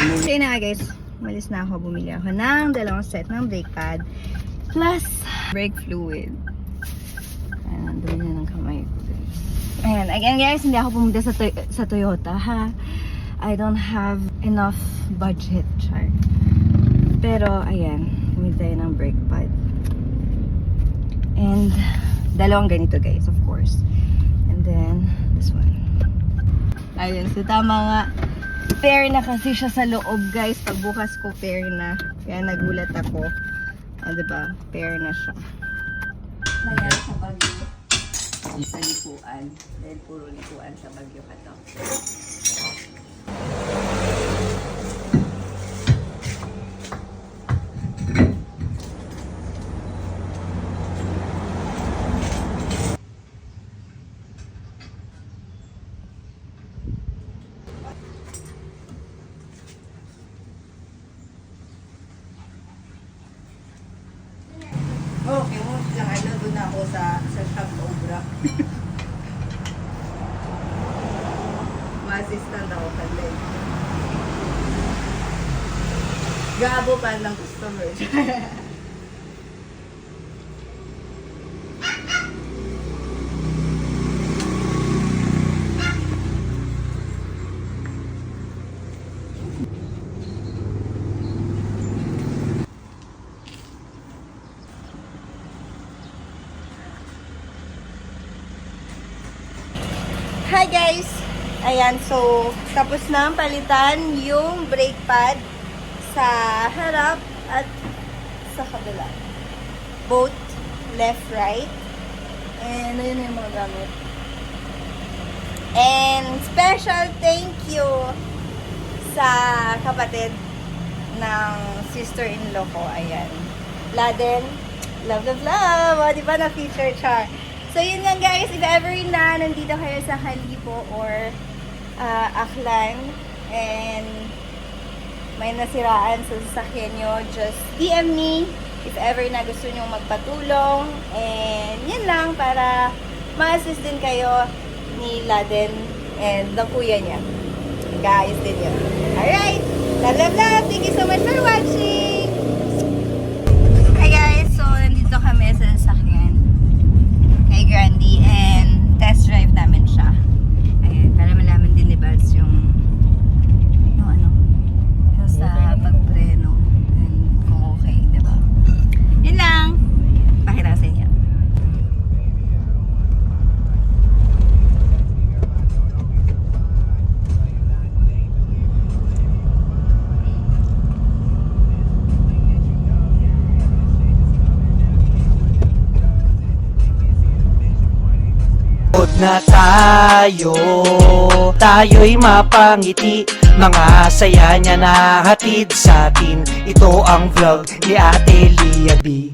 Okay na guys, malis na ako. Bumili ako ng 2 set ng brake pad plus brake fluid. Ayan, nandun na ng kamay ko guys. Ayan, again guys, hindi ako pumunta sa Toyota ha. I don't have enough budget, char. Pero ayan, bumili tayo ng brake pad. And 2 ganito guys, of course. And then this one. Ayun, so tama nga. Pair na kasi siya sa loob guys. Pagbukas ko pair na. Kaya nagulat ako. Diba? Pair na siya. Nangyari sa Bagyo. Sa likuan. Dahil puro likuan sa Bagyo ka to. Okay, mo lang ano, doon ako sa shop Obra. Ma-assistant ako kali. Gabo pa ng customer. Hi guys! Ayan, so tapos na palitan yung brake pad sa harap at sa kabila. Both left, right. And ayun na yung mga gamit. And special thank you sa kapatid ng sister-in-law ko. Ayan. Laden. Love, love, love! O, diba na-feature char? So, yun lang guys. If ever na nandito kayo sa Kalibo or Aklan and may nasiraan sa sasakyan nyo, just DM me if ever na gusto nyo magpatulong. And yun lang para ma-assist din kayo ni Laden and the kuya niya. Guys, din yun. Alright! Love, love, love! Thank you so much for watching! Hi guys! So, nandito kami sa sasakyan kay Grandy and test drive namin siya. Ayan, para malaman din ni Bals yung ano, yung sa pagpreno and kung okay, diba? Yun lang. Pakita sa inyo. Na tayo'y mapangiti. Mga saya niya na hatid sa atin. Ito ang vlog ni Ate Lia B.